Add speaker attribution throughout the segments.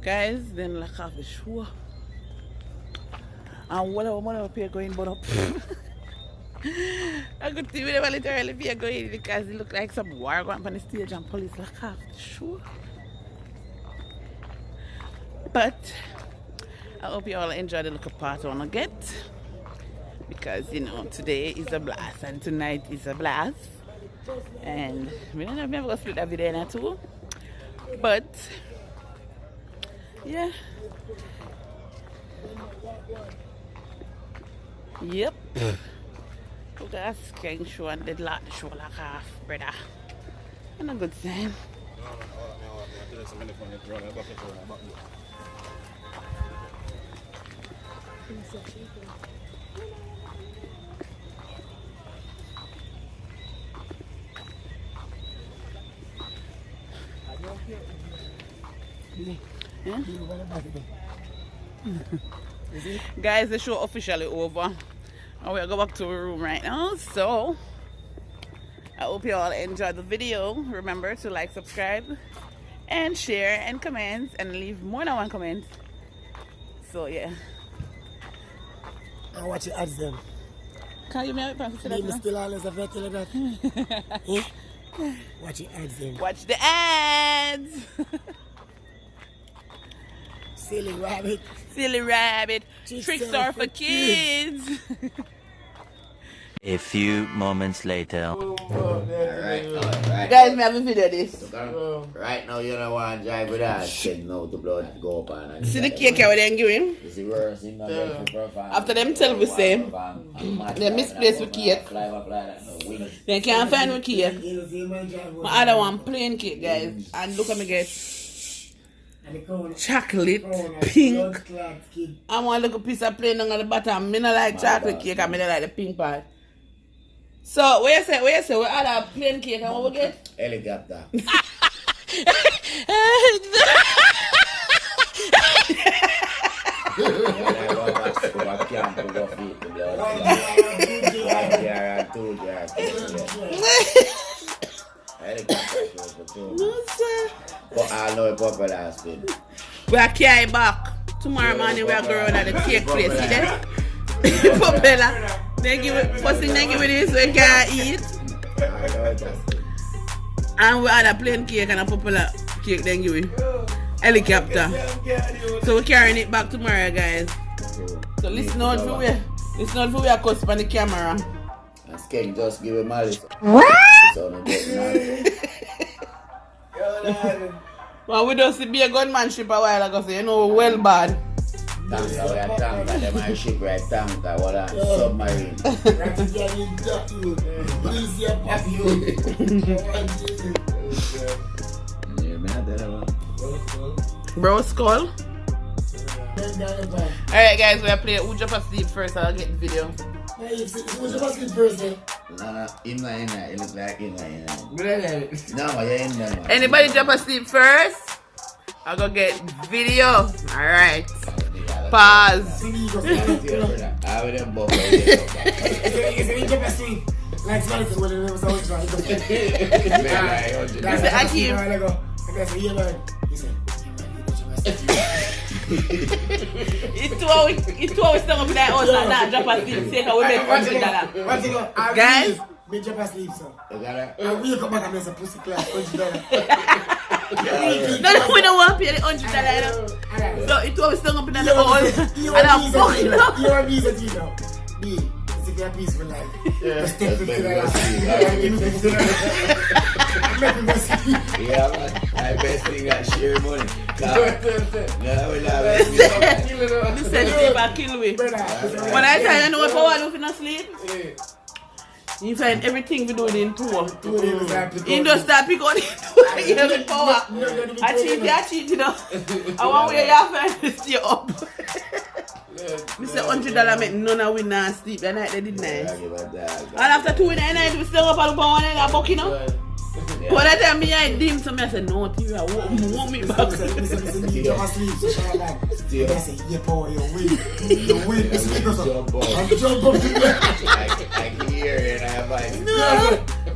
Speaker 1: Guys, then like half the show. And whatever money we pay going but up. I could see whenever literally pay going because it looked like some war going on the stage and police like half the show. But I hope you all enjoy the little part I wanna get. Because you know today is a blast and tonight is a blast. And we don't know if we're gonna split that video in two. But yeah. Yep. Look at that skank show and did lot the show like half, brother. And a good sign. Yeah. Guys, the show officially over and we'll go back to our room right now. So I hope you all enjoyed the video. Remember to like, subscribe and share and comment and leave more than one comment. So yeah,
Speaker 2: and watch the ads them.
Speaker 1: Can you make me
Speaker 2: that? Still always have to tell you that. Watch the ads them.
Speaker 1: Watch the ads.
Speaker 2: Silly rabbit.
Speaker 1: Silly rabbit. Tricks are for kids.
Speaker 3: A few moments later.
Speaker 4: Right.
Speaker 1: Guys, me have a video this.
Speaker 4: Right now, you don't want to drive with us. Said no to blood go up and
Speaker 1: see the cake I didn't give him. After them tell me same, they misplaced with cake. They can't find with cake. My other one plain cake, guys. And look at me get chocolate, pink. I want a little piece of plain on the bottom. I don't like chocolate cake, I don't like the pink part. So, where you say, we add a plain cake and what we get?
Speaker 4: Helicopter.
Speaker 1: No, sir.
Speaker 4: But I know a popular spin.
Speaker 1: We are carrying back. Tomorrow morning we are going at the cake place, see that? Popular. They give it, first thing they give it this, we can eat. And we had a plain cake and a popular cake, then give it helicopter. So we're carrying it back tomorrow, guys. So listen out for where we are close on the camera.
Speaker 4: And Skeng just give it malice.
Speaker 1: What? Well, we don't see be a gunmanship a while ago, so you know well bad.
Speaker 4: Tanka, we are tanka, them are shipwright tanka, what a submarine.
Speaker 1: Bro skull. Alright guys, we are playing Who Jump Asleep first, I'll get the video.
Speaker 2: Who Jump Asleep first eh?
Speaker 4: Nah, it looks like in. No, you're in there.
Speaker 1: Anybody jump asleep first? I'll go get video. Alright. Pause.
Speaker 4: I will them both.
Speaker 2: Is it jump asleep? Like Smalls when it was always trying to go.
Speaker 1: That's the Akim. It's two hours stuck up in that house and not jump asleep. Say how we make $100. Guys,
Speaker 2: Me jump asleep, sir.
Speaker 4: You got it?
Speaker 2: I wake up back and there's a pussy class, $100.
Speaker 1: No, we don't want to pay the $100. So it was stuck up in the hole. And I'm fucking up.
Speaker 2: You want visa to you now? B, it's if you're peaceful life. Just take $50. Give me $50. Make me go sleep.
Speaker 4: Yeah, man. I best thing that share money. No, we not
Speaker 1: This said sleep and kill me. When I tell you, know if I want to sleep, you find everything we do in poor. You just start pick on it. You have the power. I cheat, you know. I want where you find to stay up. We say $100 make none of we not sleep. That night they did nice. And after 2 in the night, we still up and go on and a buck, you know. But that time me I dim so me I said no TV I want me back.
Speaker 2: Listen, you jump asleep, so shall I say, yeah, power, you win, sleep or something. And jump up to the
Speaker 4: I can hear it and I have like
Speaker 1: No,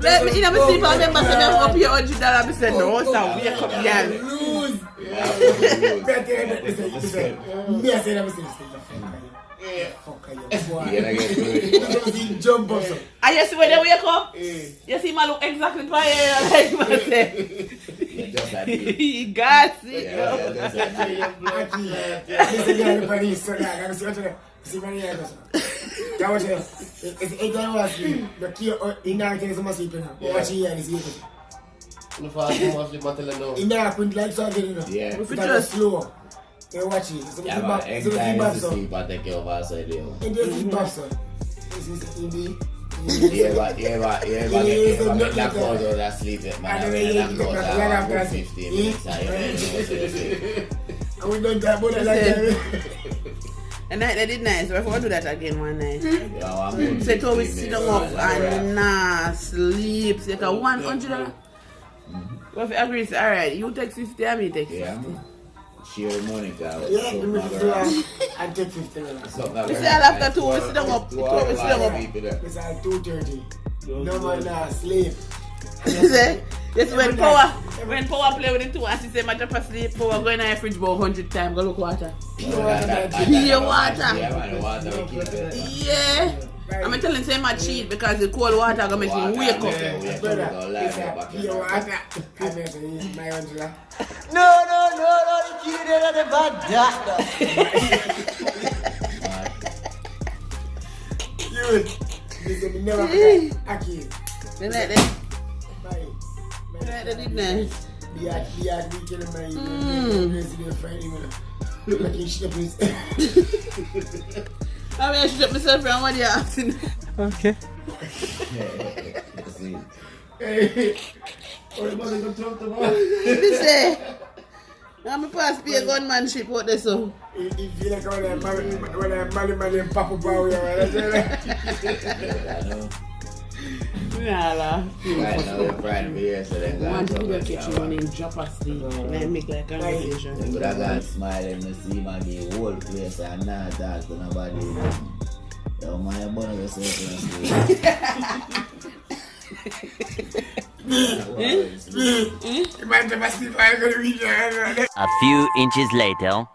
Speaker 1: let me in my sleep and remember say me up here $100. I said no, so wake up, girl.
Speaker 2: lose. Me I said, I'm saying, fuck you, boy. You jump up, so.
Speaker 1: And you see when they wake up, you see my look exactly for you like man say. He got it.
Speaker 2: Listen, everybody is so that. I'm see my hair goes. That was it. It's 8 hours sleep. The key in there is almost sleeping now. Watch here and see it. In there, I couldn't like so again, you know.
Speaker 4: Yeah.
Speaker 2: That was slow. You watch it. So
Speaker 4: Yeah, but anxiety to sleep and take care of outside there.
Speaker 2: And just sleep back, sir. This is Indy.
Speaker 4: Yeah, but that goes out that sleep, man. That goes out for 15 minutes.
Speaker 2: And we don't talk about it like that.
Speaker 1: And night they did nice, but if I do that again one night.
Speaker 4: Yeah,
Speaker 1: Say to we sit down up and nah sleep. Say like $100. Well if you agree, say alright, you take 50 and me take 50.
Speaker 4: Yeah. Share money, guys.
Speaker 2: Yeah, give me $50. I take $50.
Speaker 1: We say after 2 we sit down up.
Speaker 2: It's like 2:30. No man nah sleep.
Speaker 1: Say, yes, when power play with the 2 and she say my drop asleep, power go in the fridge about 100 times, go look water.
Speaker 2: Pure water.
Speaker 1: Pure water.
Speaker 4: Yeah, man, the water will keep it.
Speaker 1: Yeah. I'm telling you, say my cheat because the cold water gonna make me wake up.
Speaker 2: Brother, it's a pure water. I mean, it's my $100.
Speaker 5: No, the kid is the bad doctor.
Speaker 2: You, listen, me never forget. Aki.
Speaker 1: They like that.
Speaker 2: Bye.
Speaker 1: They did nice.
Speaker 2: The weekend of my resident Friday, man. Like you shit up his.
Speaker 1: I mean, I should up myself from what you're asking.
Speaker 5: Okay.
Speaker 2: Hey. Oh, the mother gonna talk to me.
Speaker 1: This say, I'm a pass be a gunmanship out there, so.
Speaker 2: You feel like when I'm married and Papa Bowie, right?
Speaker 1: Nah, la.
Speaker 4: Right now, we're trying to be here, so then
Speaker 1: I want to do the kitchen when they drop asleep and then make like a conversation.
Speaker 4: They could have gone smiling to see my the whole place and not talk to nobody. Yo, man, you're born yourself in
Speaker 3: A few inches later.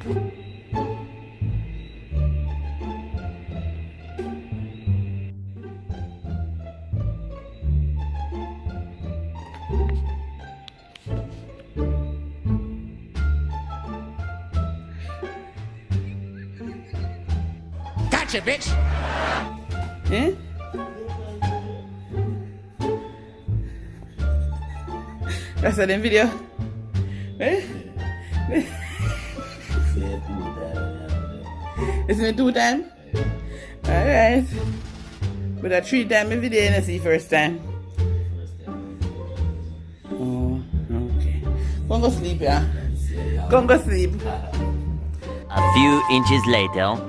Speaker 5: Gotcha, bitch.
Speaker 1: Eh? That's the video. Eh? It's me 2 times? Alright. But I 3 times every day and I see first time. Oh, okay. Go sleep, yeah? Go sleep.
Speaker 3: A few inches later.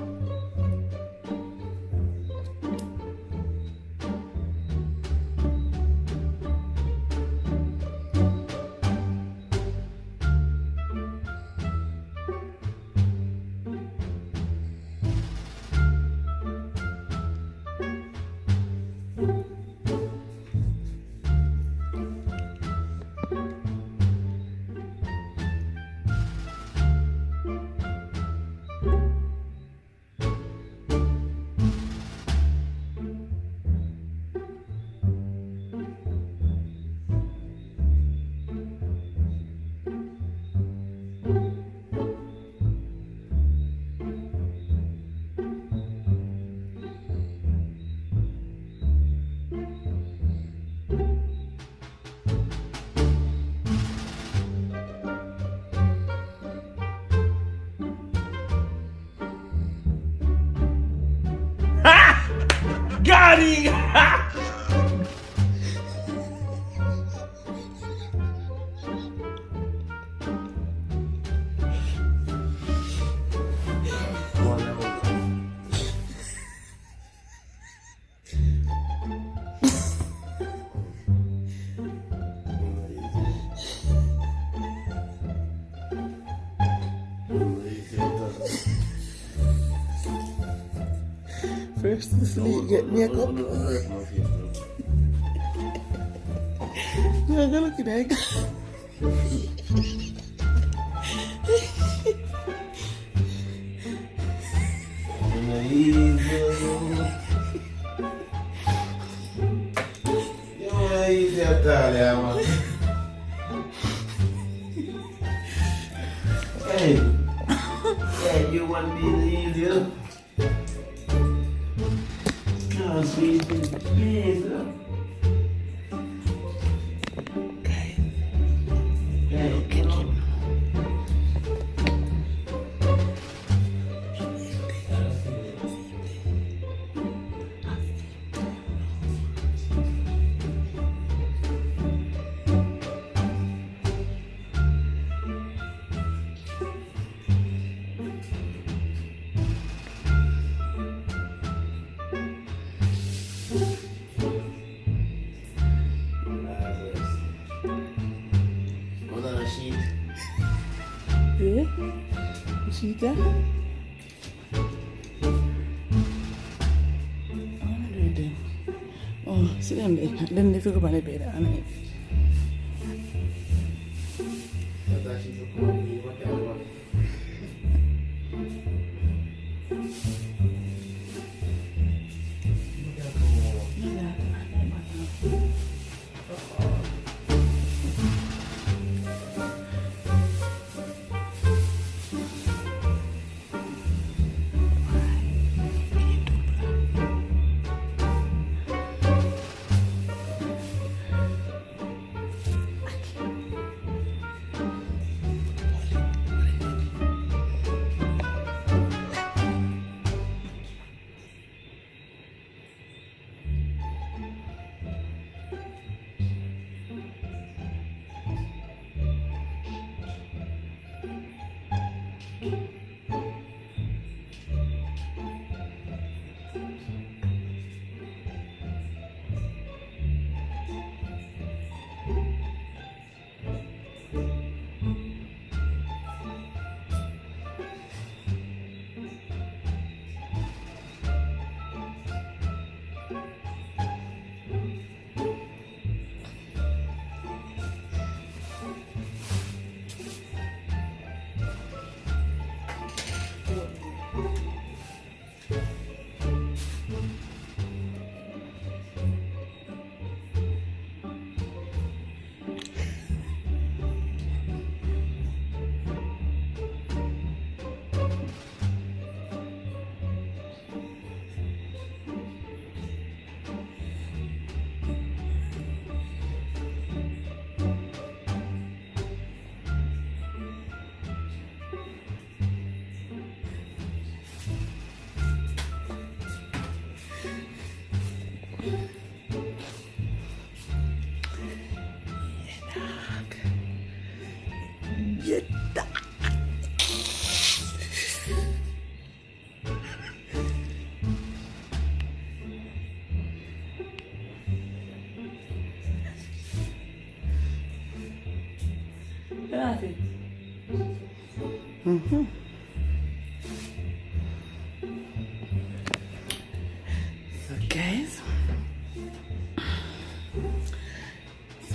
Speaker 5: Got him!
Speaker 1: First to sleep, get makeup. No, go look at that.
Speaker 4: Hey, you want me to leave you? No, sweetie, please.
Speaker 1: Yeah? You see that? Oh, sit down there. Then they figure about the bed at night. So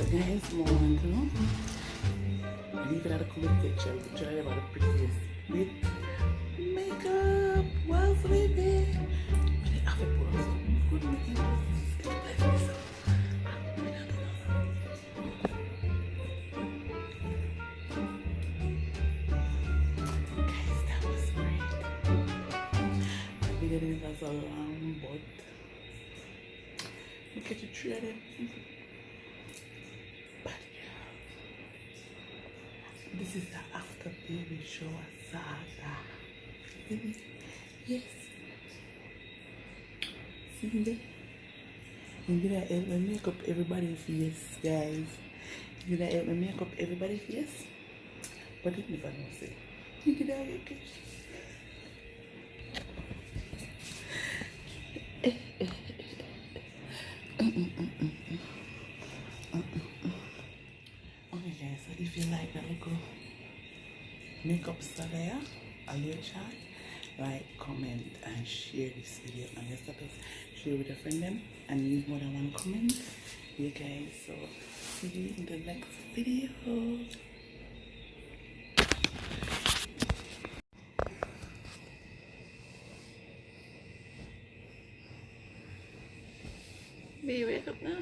Speaker 1: guys, more on to leave it at a comment section. Try about the prettiest bit makeup while sleeping. But I have to put on some good makeup. Guys, that was great. The video is a long, but look at the threaded. But yeah, this is the after baby shower saga. Yes. See there? You gonna help me make up everybody's face, guys. You gonna help me make up everybody's face? But it never know say. You gonna make it. Okay guys, so if you like that little makeup saga a little chat, like, comment and share this video on your status, share with a friend them, and leave more than one comment. You guys, so see you in the next video. Baby, wake up now.